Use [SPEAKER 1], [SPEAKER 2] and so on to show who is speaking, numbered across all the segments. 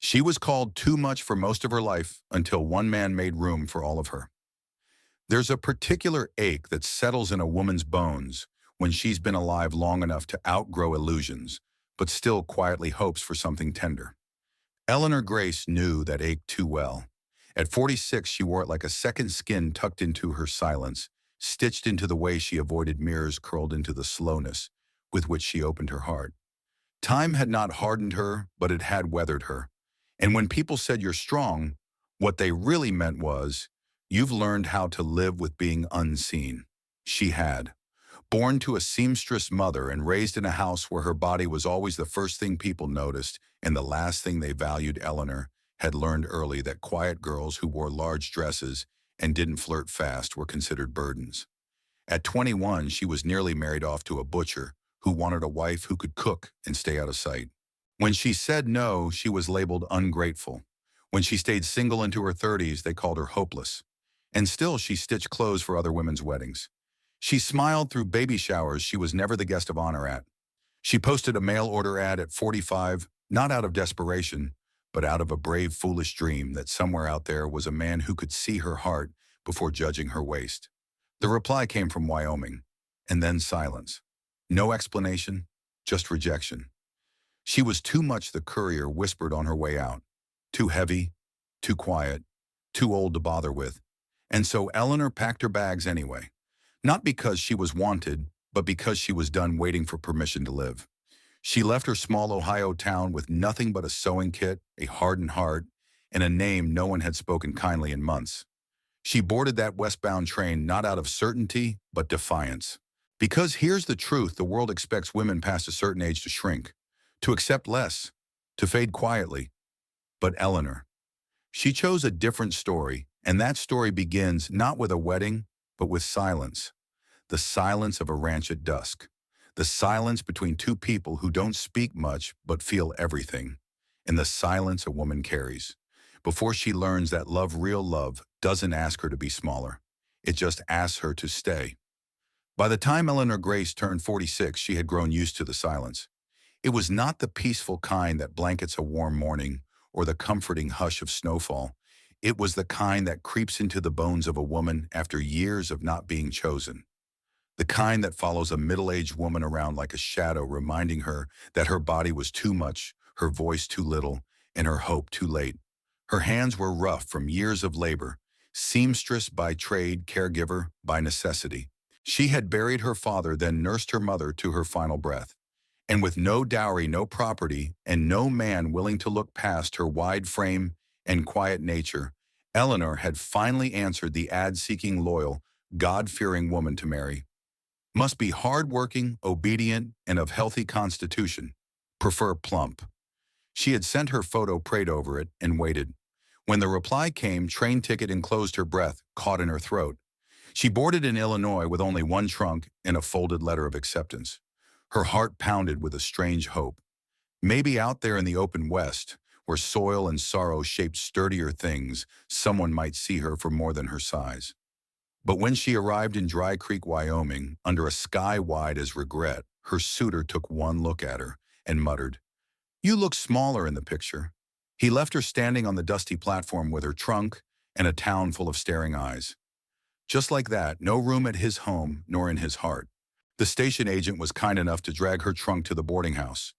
[SPEAKER 1] She was called too much for most of her life until one man made room for all of her. There's a particular ache that settles in a woman's bones when she's been alive long enough to outgrow illusions, but still quietly hopes for something tender. Eleanor Grace knew that ache too well. At 46, she wore it like a second skin tucked into her silence, stitched into the way she avoided mirrors curled into the slowness with which she opened her heart. Time had not hardened her, but it had weathered her. And when people said you're strong, what they really meant was, you've learned how to live with being unseen. She had. Born to a seamstress mother and raised in a house where her body was always the first thing people noticed and the last thing they valued, Eleanor had learned early that quiet girls who wore large dresses and didn't flirt fast were considered burdens. At 21, she was nearly married off to a butcher who wanted a wife who could cook and stay out of sight. When she said no, she was labeled ungrateful. When she stayed single into her 30s, they called her hopeless. And still, she stitched clothes for other women's weddings. She smiled through baby showers she was never the guest of honor at. She posted a mail order ad at 45, not out of desperation, but out of a brave, foolish dream that somewhere out there was a man who could see her heart before judging her waist. The reply came from Wyoming, and then silence. No explanation, just rejection. She was too much, the courier whispered on her way out. Too heavy, too quiet, too old to bother with. And so Eleanor packed her bags anyway. Not because she was wanted, but because she was done waiting for permission to live. She left her small Ohio town with nothing but a sewing kit, a hardened heart, and a name no one had spoken kindly in months. She boarded that westbound train not out of certainty, but defiance. Because here's the truth, the world expects women past a certain age to shrink, to accept less, to fade quietly. But Eleanor, she chose a different story, and that story begins not with a wedding, but with silence. The silence of a ranch at dusk. The silence between two people who don't speak much but feel everything. And the silence a woman carries. Before she learns that love, real love, doesn't ask her to be smaller. It just asks her to stay. By the time Eleanor Grace turned 46, she had grown used to the silence. It was not the peaceful kind that blankets a warm morning or the comforting hush of snowfall. It was the kind that creeps into the bones of a woman after years of not being chosen. The kind that follows a middle-aged woman around like a shadow, reminding her that her body was too much, her voice too little, and her hope too late. Her hands were rough from years of labor, seamstress by trade, caregiver by necessity. She had buried her father, then nursed her mother to her final breath. And with no dowry, no property, and no man willing to look past her wide frame and quiet nature, Eleanor had finally answered the ad-seeking, loyal, God-fearing woman to marry. Must be hard-working, obedient, and of healthy constitution. Prefer plump. She had sent her photo, prayed over it, and waited. When the reply came, train ticket enclosed her breath, caught in her throat. She boarded in Illinois with only one trunk and a folded letter of acceptance. Her heart pounded with a strange hope. Maybe out there in the open West, where soil and sorrow shaped sturdier things, someone might see her for more than her size. But when she arrived in Dry Creek, Wyoming, under a sky wide as regret, her suitor took one look at her and muttered, "You look smaller in the picture." He left her standing on the dusty platform with her trunk and a town full of staring eyes. Just like that, no room at his home nor in his heart. The station agent was kind enough to drag her trunk to the boarding house.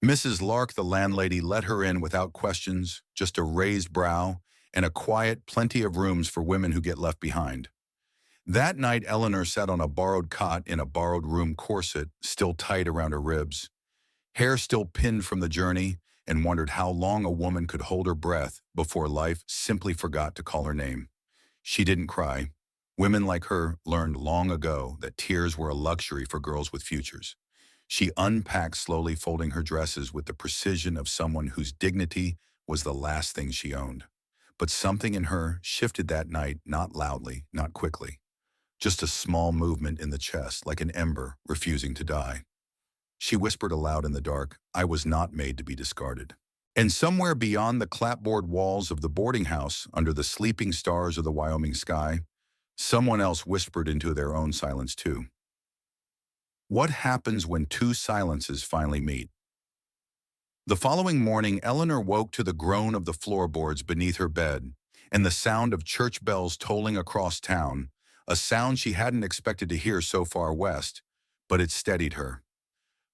[SPEAKER 1] Mrs. Lark, the landlady, let her in without questions, just a raised brow and a quiet, plenty of rooms for women who get left behind. That night, Eleanor sat on a borrowed cot in a borrowed room corset, still tight around her ribs, hair still pinned from the journey, and wondered how long a woman could hold her breath before life simply forgot to call her name. She didn't cry. Women like her learned long ago that tears were a luxury for girls with futures. She unpacked slowly, folding her dresses with the precision of someone whose dignity was the last thing she owned. But something in her shifted that night, not loudly, not quickly. Just a small movement in the chest, like an ember refusing to die. She whispered aloud in the dark, "I was not made to be discarded." And somewhere beyond the clapboard walls of the boarding house, under the sleeping stars of the Wyoming sky, someone else whispered into their own silence too. What happens when two silences finally meet? The following morning, Eleanor woke to the groan of the floorboards beneath her bed and the sound of church bells tolling across town, a sound she hadn't expected to hear so far west, but it steadied her.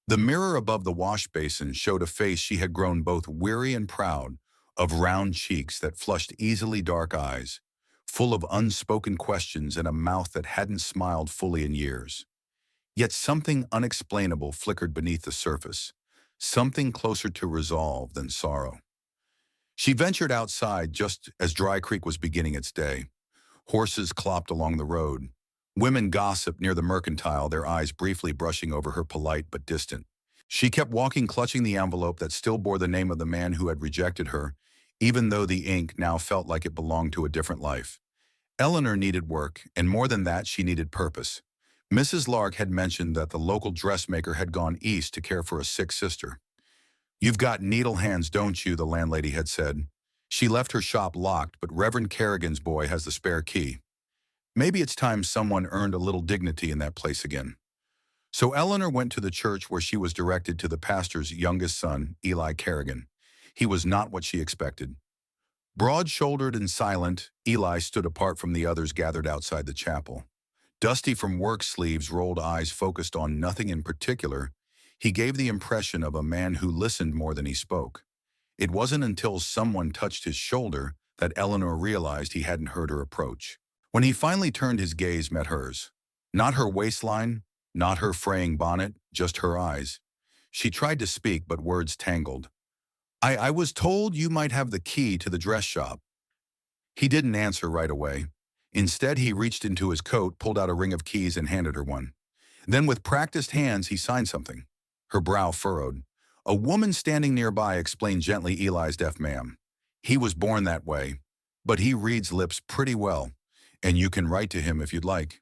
[SPEAKER 1] The mirror above the wash basin showed a face she had grown both weary and proud, of round cheeks that flushed easily dark eyes, full of unspoken questions and a mouth that hadn't smiled fully in years. Yet something unexplainable flickered beneath the surface, something closer to resolve than sorrow. She ventured outside just as Dry Creek was beginning its day. Horses clopped along the road. Women gossiped near the mercantile, their eyes briefly brushing over her polite but distant. She kept walking, clutching the envelope that still bore the name of the man who had rejected her, even though the ink now felt like it belonged to a different life. Eleanor needed work, and more than that, she needed purpose. Mrs. Lark had mentioned that the local dressmaker had gone east to care for a sick sister. "You've got needle hands, don't you?" the landlady had said. "She left her shop locked, but Reverend Kerrigan's boy has the spare key. Maybe it's time someone earned a little dignity in that place again." So Eleanor went to the church where she was directed to the pastor's youngest son, Eli Kerrigan. He was not what she expected. Broad-shouldered and silent, Eli stood apart from the others gathered outside the chapel. Dusty from work sleeves, rolled eyes focused on nothing in particular, he gave the impression of a man who listened more than he spoke. It wasn't until someone touched his shoulder that Eleanor realized he hadn't heard her approach. When he finally turned, his gaze met hers. Not her waistline, not her fraying bonnet, just her eyes. She tried to speak, but words tangled. I was told you might have the key to the dress shop." He didn't answer right away. Instead, he reached into his coat, pulled out a ring of keys, and handed her one. Then, with practiced hands, he signed something. Her brow furrowed. A woman standing nearby explained gently, "Eli's deaf, ma'am. He was born that way, but he reads lips pretty well, and you can write to him if you'd like."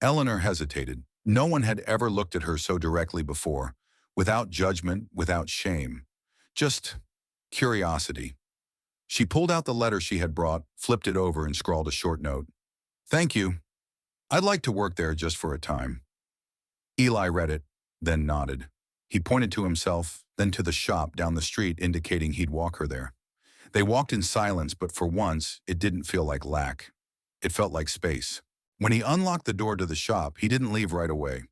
[SPEAKER 1] Eleanor hesitated. No one had ever looked at her so directly before, without judgment, without shame. Just curiosity. She pulled out the letter she had brought, flipped it over, and scrawled a short note. "Thank you. I'd like to work there just for a time." Eli read it, then nodded. He pointed to himself, then to the shop down the street, indicating he'd walk her there. They walked in silence, but for once, it didn't feel like lack. It felt like space. When he unlocked the door to the shop, he didn't leave right away.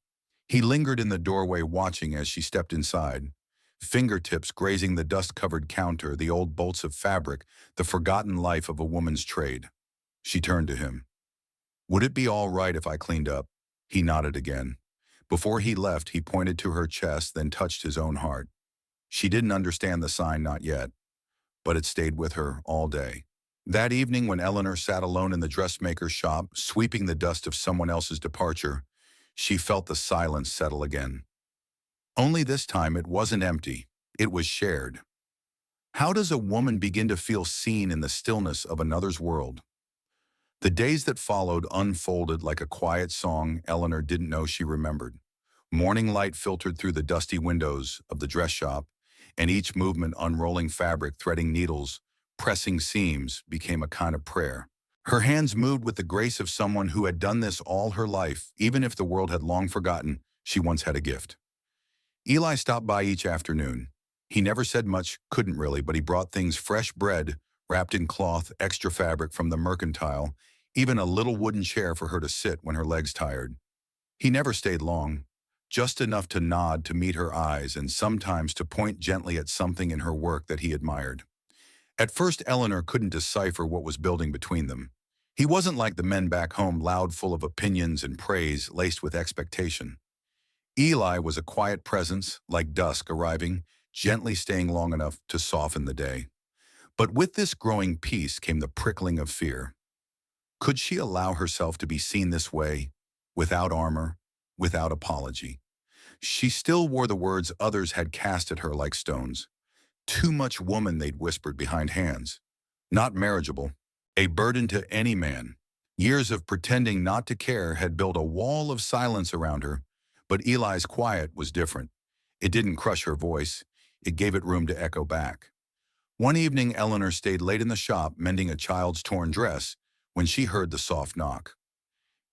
[SPEAKER 1] He lingered in the doorway, watching as she stepped inside. Fingertips grazing the dust-covered counter, the old bolts of fabric, the forgotten life of a woman's trade. She turned to him. "Would it be all right if I cleaned up?" He nodded again. Before he left, he pointed to her chest, then touched his own heart. She didn't understand the sign, not yet, but it stayed with her all day. That evening, when Eleanor sat alone in the dressmaker's shop, sweeping the dust of someone else's departure, she felt the silence settle again. Only this time it wasn't empty, it was shared. How does a woman begin to feel seen in the stillness of another's world? The days that followed unfolded like a quiet song Eleanor didn't know she remembered. Morning light filtered through the dusty windows of the dress shop, and each movement, unrolling fabric, threading needles, pressing seams, became a kind of prayer. Her hands moved with the grace of someone who had done this all her life, even if the world had long forgotten she once had a gift. Eli stopped by each afternoon. He never said much, couldn't really, but he brought things: fresh bread, wrapped in cloth, extra fabric from the mercantile, even a little wooden chair for her to sit when her legs tired. He never stayed long, just enough to nod to meet her eyes and sometimes to point gently at something in her work that he admired. At first, Eleanor couldn't decipher what was building between them. He wasn't like the men back home, loud, full of opinions and praise, laced with expectation. Eli was a quiet presence, like dusk arriving, gently staying long enough to soften the day. But with this growing peace came the prickling of fear. Could she allow herself to be seen this way, without armor, without apology? She still wore the words others had cast at her like stones. Too much woman, they'd whispered behind hands. Not marriageable. A burden to any man. Years of pretending not to care had built a wall of silence around her, but Eli's quiet was different. It didn't crush her voice. It gave it room to echo back. One evening, Eleanor stayed late in the shop, mending a child's torn dress, when she heard the soft knock.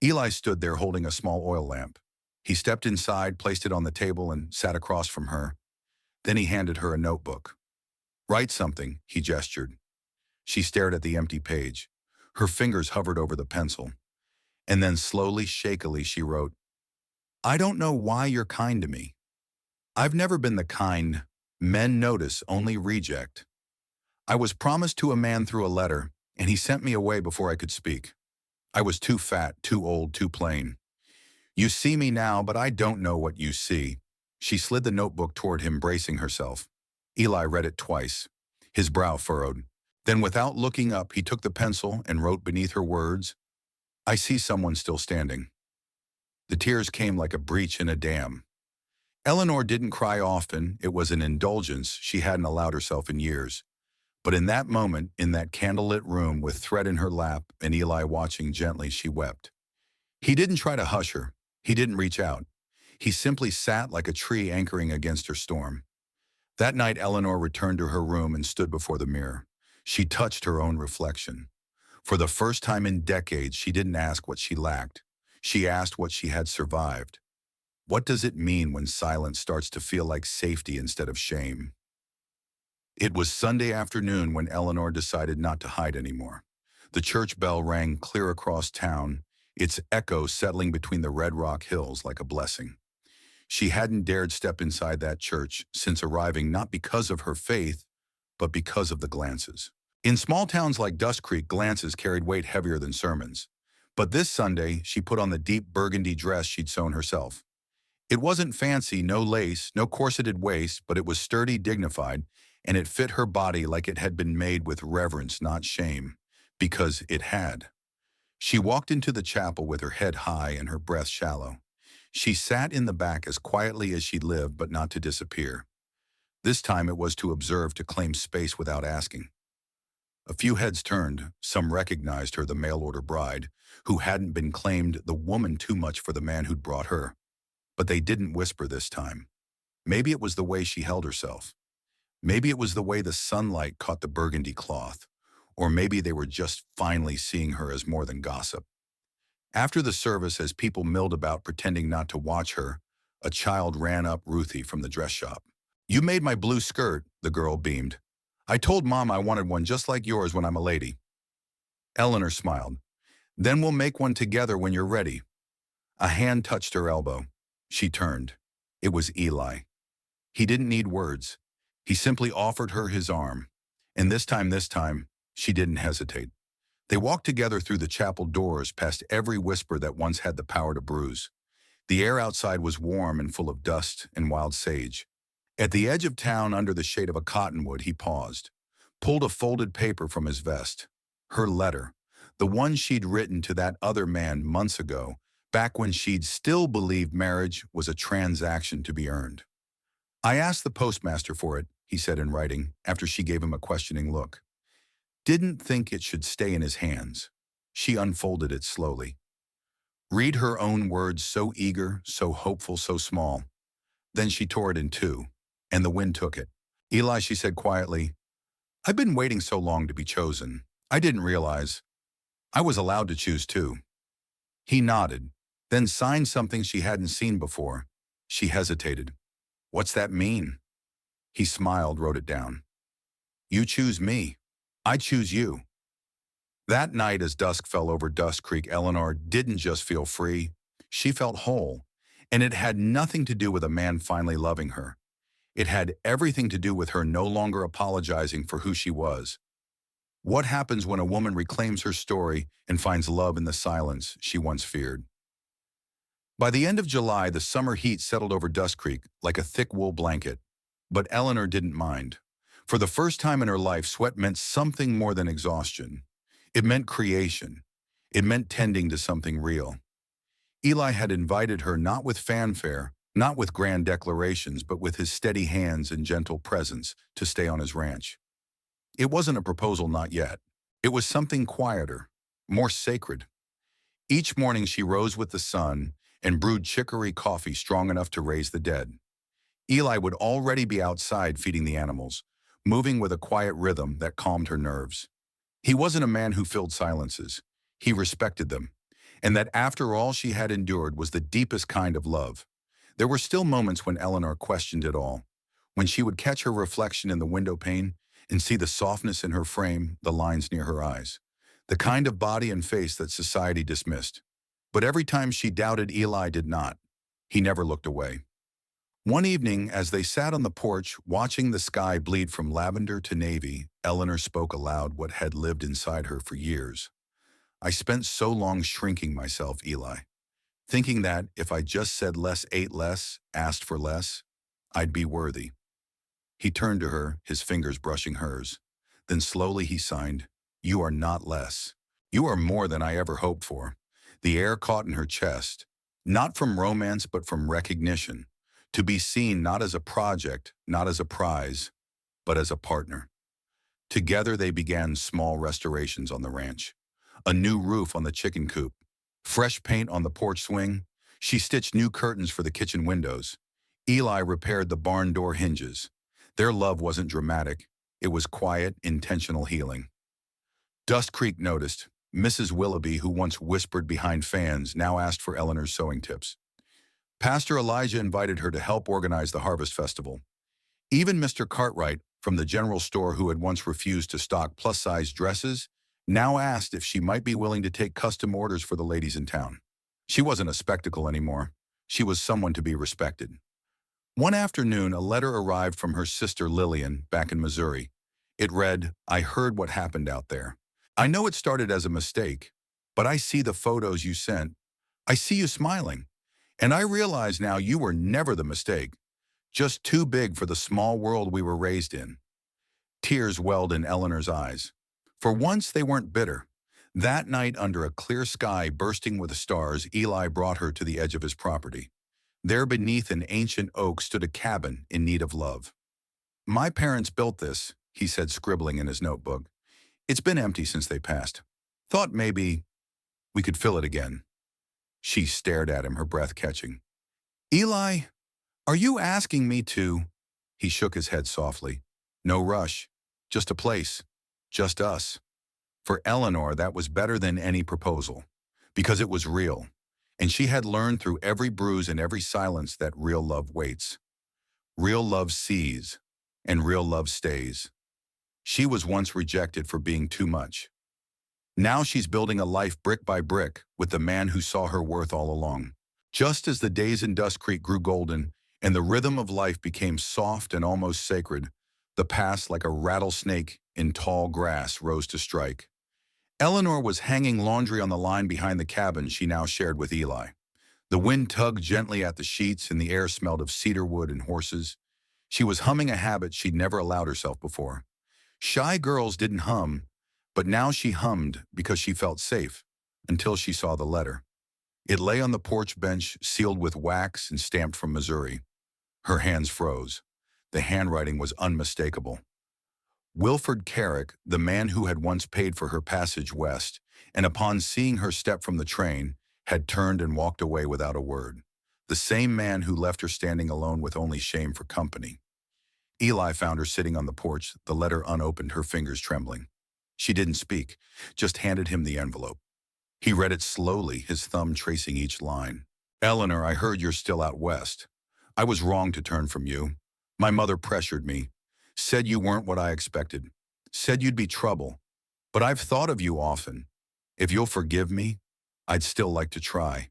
[SPEAKER 1] Eli stood there holding a small oil lamp. He stepped inside, placed it on the table, and sat across from her. Then he handed her a notebook. "Write something," he gestured. She stared at the empty page. Her fingers hovered over the pencil. And then slowly, shakily, she wrote, "I don't know why you're kind to me. I've never been the kind men notice, only reject. I was promised to a man through a letter, and he sent me away before I could speak. I was too fat, too old, too plain. You see me now, but I don't know what you see." She slid the notebook toward him, bracing herself. Eli read it twice, his brow furrowed. Then without looking up, he took the pencil and wrote beneath her words, "I see someone still standing." The tears came like a breach in a dam. Eleanor didn't cry often. It was an indulgence she hadn't allowed herself in years. But in that moment, in that candlelit room with Thread in her lap and Eli watching gently, she wept. He didn't try to hush her. He didn't reach out. He simply sat like a tree anchoring against her storm. That night, Eleanor returned to her room and stood before the mirror. She touched her own reflection. For the first time in decades, she didn't ask what she lacked. She asked what she had survived. What does it mean when silence starts to feel like safety instead of shame? It was Sunday afternoon when Eleanor decided not to hide anymore. The church bell rang clear across town, its echo settling between the Red Rock hills like a blessing. She hadn't dared step inside that church since arriving, not because of her faith, but because of the glances. In small towns like Dust Creek, glances carried weight heavier than sermons. But this Sunday, she put on the deep burgundy dress she'd sewn herself. It wasn't fancy, no lace, no corseted waist, but it was sturdy, dignified, and it fit her body like it had been made with reverence, not shame, because it had. She walked into the chapel with her head high and her breath shallow. She sat in the back as quietly as she'd lived, but not to disappear. This time it was to observe, to claim space without asking. A few heads turned. Some recognized her, the mail-order bride, who hadn't been claimed, the woman too much for the man who'd brought her. But they didn't whisper this time. Maybe it was the way she held herself. Maybe it was the way the sunlight caught the burgundy cloth. Or maybe they were just finally seeing her as more than gossip. After the service, as people milled about pretending not to watch her, a child ran up Ruthie from the dress shop. "You made my blue skirt," the girl beamed. "I told Mom I wanted one just like yours when I'm a lady." Eleanor smiled. "Then we'll make one together when you're ready." A hand touched her elbow. She turned. It was Eli. He didn't need words. He simply offered her his arm. And this time, she didn't hesitate. They walked together through the chapel doors, past every whisper that once had the power to bruise. The air outside was warm and full of dust and wild sage. At the edge of town, under the shade of a cottonwood, he paused, pulled a folded paper from his vest. Her letter, the one she'd written to that other man months ago, back when she'd still believed marriage was a transaction to be earned. "I asked the postmaster for it," he said in writing, after she gave him a questioning look. "Didn't think it should stay in his hands." She unfolded it slowly. Read her own words, so eager, so hopeful, so small. Then she tore it in two, and the wind took it. "Eli," she said quietly, "I've been waiting so long to be chosen. I didn't realize I was allowed to choose too." He nodded, then signed something she hadn't seen before. She hesitated. "What's that mean?" He smiled, wrote it down. "You choose me. I choose you." That night, as dusk fell over Dust Creek, Eleanor didn't just feel free. She felt whole. And it had nothing to do with a man finally loving her. It had everything to do with her no longer apologizing for who she was. What happens when a woman reclaims her story and finds love in the silence she once feared? By the end of July, the summer heat settled over Dust Creek like a thick wool blanket. But Eleanor didn't mind. For the first time in her life, sweat meant something more than exhaustion. It meant creation. It meant tending to something real. Eli had invited her not with fanfare, not with grand declarations, but with his steady hands and gentle presence to stay on his ranch. It wasn't a proposal, not yet. It was something quieter, more sacred. Each morning she rose with the sun and brewed chicory coffee strong enough to raise the dead. Eli would already be outside feeding the animals, moving with a quiet rhythm that calmed her nerves. He wasn't a man who filled silences. He respected them. And that after all she had endured was the deepest kind of love. There were still moments when Eleanor questioned it all. When she would catch her reflection in the window pane and see the softness in her frame, the lines near her eyes, the kind of body and face that society dismissed. But every time she doubted, Eli did not. He never looked away. One evening, as they sat on the porch watching the sky bleed from lavender to navy, Eleanor spoke aloud what had lived inside her for years. I spent so long shrinking myself, Eli, thinking that if I just said less, ate less, asked for less, I'd be worthy. He turned to her, his fingers brushing hers. Then slowly he signed, "You are not less. You are more than I ever hoped for." The air caught in her chest, not from romance but from recognition. To be seen not as a project, not as a prize, but as a partner. Together they began small restorations on the ranch. A new roof on the chicken coop, fresh paint on the porch swing. She stitched new curtains for the kitchen windows. Eli repaired the barn door hinges. Their love wasn't dramatic. It was quiet, intentional healing. Dust Creek noticed. Mrs. Willoughby, who once whispered behind fans, now asked for Eleanor's sewing tips. Pastor Elijah invited her to help organize the Harvest Festival. Even Mr. Cartwright, from the general store who had once refused to stock plus-size dresses, now asked if she might be willing to take custom orders for the ladies in town. She wasn't a spectacle anymore. She was someone to be respected. One afternoon, a letter arrived from her sister Lillian back in Missouri. It read, "I heard what happened out there. I know it started as a mistake, but I see the photos you sent. I see you smiling. And I realize now you were never the mistake, just too big for the small world we were raised in." Tears welled in Eleanor's eyes. For once, they weren't bitter. That night, under a clear sky bursting with stars, Eli brought her to the edge of his property. There beneath an ancient oak stood a cabin in need of love. "My parents built this," he said, scribbling in his notebook. "It's been empty since they passed. Thought maybe we could fill it again." She stared at him, her breath catching. "Eli, are you asking me to?" He shook his head softly. "No rush. Just a place. Just us." For Eleanor, that was better than any proposal, because it was real. And she had learned through every bruise and every silence that real love waits. Real love sees, and real love stays. She was once rejected for being too much. Now she's building a life brick by brick with the man who saw her worth all along. Just as the days in Dust Creek grew golden and the rhythm of life became soft and almost sacred, the past, like a rattlesnake in tall grass, rose to strike. Eleanor was hanging laundry on the line behind the cabin she now shared with Eli. The wind tugged gently at the sheets and the air smelled of cedar wood and horses. She was humming a habit she'd never allowed herself before. Shy girls didn't hum, but now she hummed because she felt safe, until she saw the letter. It lay on the porch bench, sealed with wax and stamped from Missouri. Her hands froze. The handwriting was unmistakable. Wilford Carrick, the man who had once paid for her passage west, and upon seeing her step from the train, had turned and walked away without a word. The same man who left her standing alone with only shame for company. Eli found her sitting on the porch, the letter unopened, her fingers trembling. She didn't speak, just handed him the envelope. He read it slowly, his thumb tracing each line. "Eleanor, I heard you're still out west. I was wrong to turn from you. My mother pressured me. Said you weren't what I expected. Said you'd be trouble. But I've thought of you often. If you'll forgive me, I'd still like to try."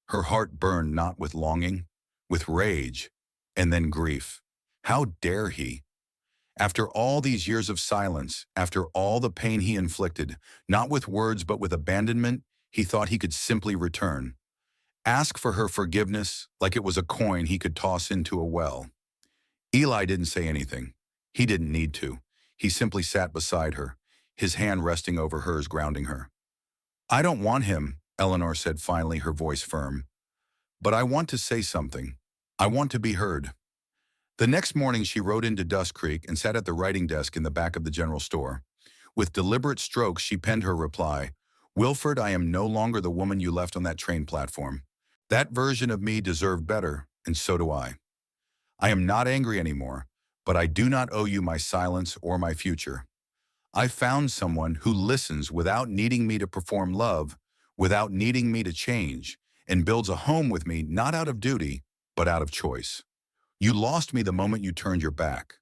[SPEAKER 1] Her heart burned not with longing, with rage, and then grief. How dare he? After all these years of silence, after all the pain he inflicted, not with words but with abandonment, he thought he could simply return. Ask for her forgiveness like it was a coin he could toss into a well. Eli didn't say anything. He didn't need to. He simply sat beside her, his hand resting over hers, grounding her. "I don't want him," Eleanor said finally, her voice firm. "But I want to say something. I want to be heard." The next morning she rode into Dust Creek and sat at the writing desk in the back of the general store. With deliberate strokes she penned her reply, "Wilford, I am no longer the woman you left on that train platform. That version of me deserved better, and so do I. I am not angry anymore, but I do not owe you my silence or my future. I found someone who listens without needing me to perform love, without needing me to change, and builds a home with me not out of duty, but out of choice. You lost me the moment you turned your back,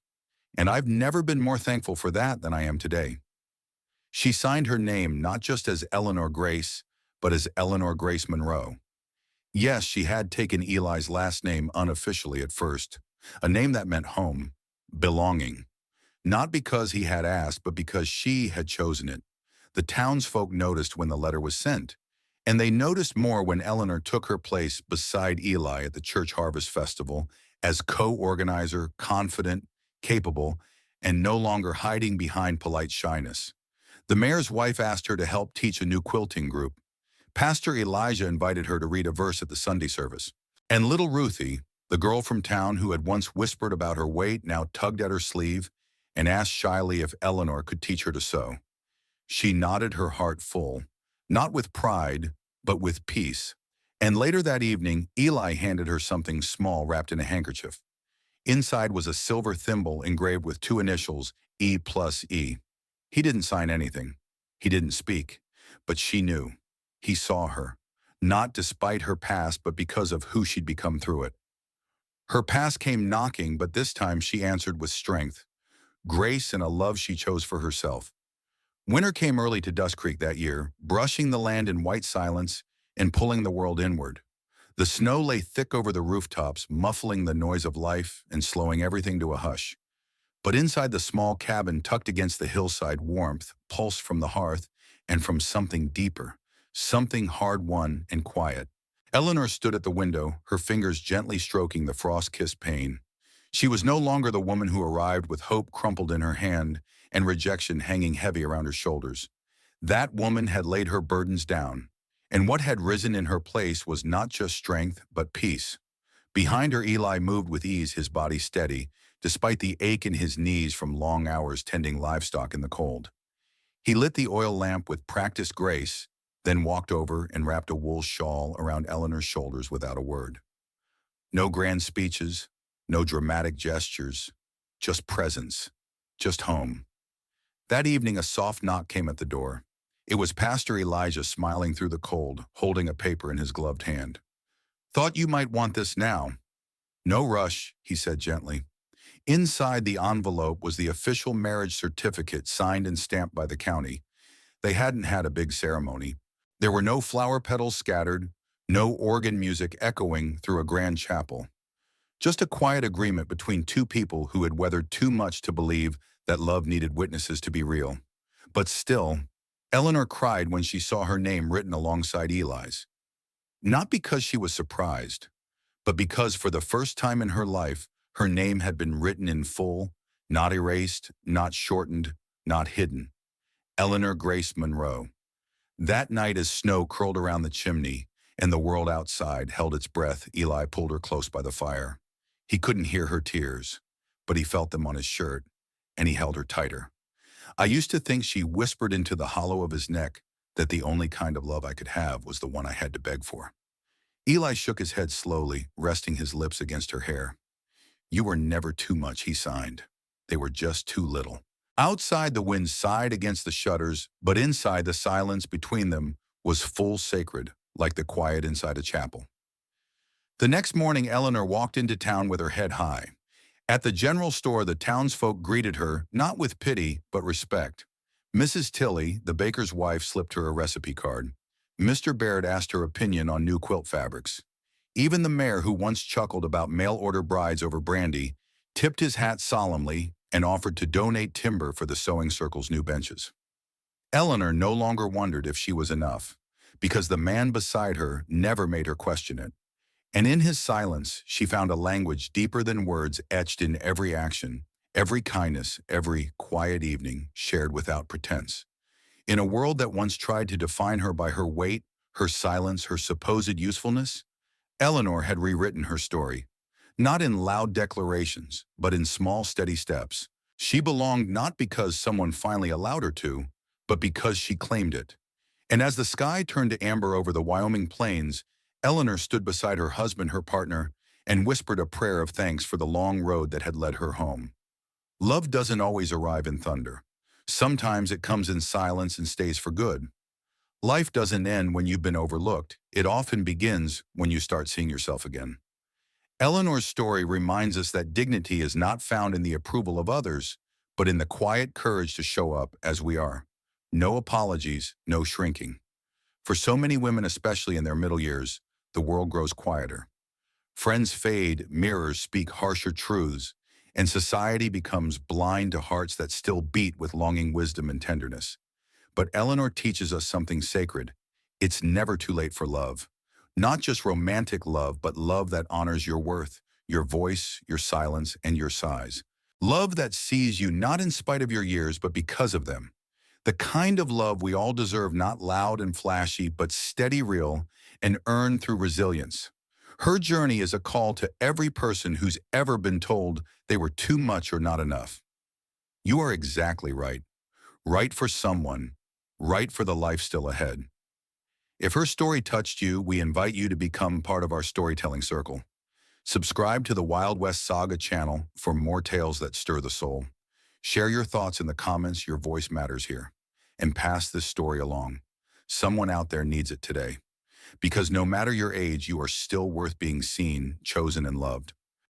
[SPEAKER 1] and I've never been more thankful for that than I am today." She signed her name not just as Eleanor Grace, but as Eleanor Grace Monroe. Yes, she had taken Eli's last name unofficially at first, a name that meant home, belonging. Not because he had asked, but because she had chosen it. The townsfolk noticed when the letter was sent, and they noticed more when Eleanor took her place beside Eli at the church harvest festival as co-organizer, confident, capable, and no longer hiding behind polite shyness. The mayor's wife asked her to help teach a new quilting group. Pastor Elijah invited her to read a verse at the Sunday service. And little Ruthie, the girl from town who had once whispered about her weight, now tugged at her sleeve and asked shyly if Eleanor could teach her to sew. She nodded, her heart full, not with pride, but with peace. And later that evening, Eli handed her something small wrapped in a handkerchief. Inside was a silver thimble engraved with two initials, E+E. He didn't sign anything. He didn't speak. But she knew. He saw her. Not despite her past, but because of who she'd become through it. Her past came knocking, but this time she answered with strength, grace, and a love she chose for herself. Winter came early to Dust Creek that year, brushing the land in white silence and pulling the world inward. The snow lay thick over the rooftops, muffling the noise of life and slowing everything to a hush. But inside the small cabin tucked against the hillside, warmth pulsed from the hearth and from something deeper, something hard-won and quiet. Eleanor stood at the window, her fingers gently stroking the frost-kissed pane. She was no longer the woman who arrived with hope crumpled in her hand and rejection hanging heavy around her shoulders. That woman had laid her burdens down, and what had risen in her place was not just strength, but peace. Behind her, Eli moved with ease, his body steady, despite the ache in his knees from long hours tending livestock in the cold. He lit the oil lamp with practiced grace, then walked over and wrapped a wool shawl around Eleanor's shoulders without a word. No grand speeches, no dramatic gestures, just presence, just home. That evening, a soft knock came at the door. It was Pastor Elijah smiling through the cold, holding a paper in his gloved hand. "Thought you might want this now." "No rush," he said gently. Inside the envelope was the official marriage certificate signed and stamped by the county. They hadn't had a big ceremony. There were no flower petals scattered, no organ music echoing through a grand chapel. Just a quiet agreement between two people who had weathered too much to believe that love needed witnesses to be real. But still, Eleanor cried when she saw her name written alongside Eli's. Not because she was surprised, but because for the first time in her life, her name had been written in full, not erased, not shortened, not hidden. Eleanor Grace Monroe. That night, as snow curled around the chimney and the world outside held its breath, Eli pulled her close by the fire. He couldn't hear her tears, but he felt them on his shirt, and he held her tighter. "I used to think," she whispered into the hollow of his neck, "that the only kind of love I could have was the one I had to beg for." Eli shook his head slowly, resting his lips against her hair. "You were never too much," he signed. "They were just too little." Outside, the wind sighed against the shutters, but inside, the silence between them was full, sacred, like the quiet inside a chapel. The next morning, Eleanor walked into town with her head high. At the general store, the townsfolk greeted her, not with pity, but respect. Mrs. Tilley, the baker's wife, slipped her a recipe card. Mr. Baird asked her opinion on new quilt fabrics. Even the mayor, who once chuckled about mail-order brides over brandy, tipped his hat solemnly and offered to donate timber for the sewing circle's new benches. Eleanor no longer wondered if she was enough, because the man beside her never made her question it. And in his silence, she found a language deeper than words etched in every action, every kindness, every quiet evening shared without pretense. In a world that once tried to define her by her weight, her silence, her supposed usefulness, Eleanor had rewritten her story. Not in loud declarations, but in small, steady steps. She belonged not because someone finally allowed her to, but because she claimed it. And as the sky turned to amber over the Wyoming plains, Eleanor stood beside her husband, her partner, and whispered a prayer of thanks for the long road that had led her home. Love doesn't always arrive in thunder. Sometimes it comes in silence and stays for good. Life doesn't end when you've been overlooked. It often begins when you start seeing yourself again. Eleanor's story reminds us that dignity is not found in the approval of others, but in the quiet courage to show up as we are. No apologies, no shrinking. For so many women, especially in their middle years, the world grows quieter. Friends fade, mirrors speak harsher truths, and society becomes blind to hearts that still beat with longing wisdom and tenderness. But Eleanor teaches us something sacred. It's never too late for love. Not just romantic love, but love that honors your worth, your voice, your silence, and your size. Love that sees you not in spite of your years, but because of them. The kind of love we all deserve, not loud and flashy, but steady, real, and earned through resilience. Her journey is a call to every person who's ever been told they were too much or not enough. You are exactly right. Right for someone, right for the life still ahead. If her story touched you, we invite you to become part of our storytelling circle. Subscribe to the Wild West Saga channel for more tales that stir the soul. Share your thoughts in the comments, your voice matters here. And pass this story along. Someone out there needs it today. Because no matter your age, you are still worth being seen, chosen, and loved.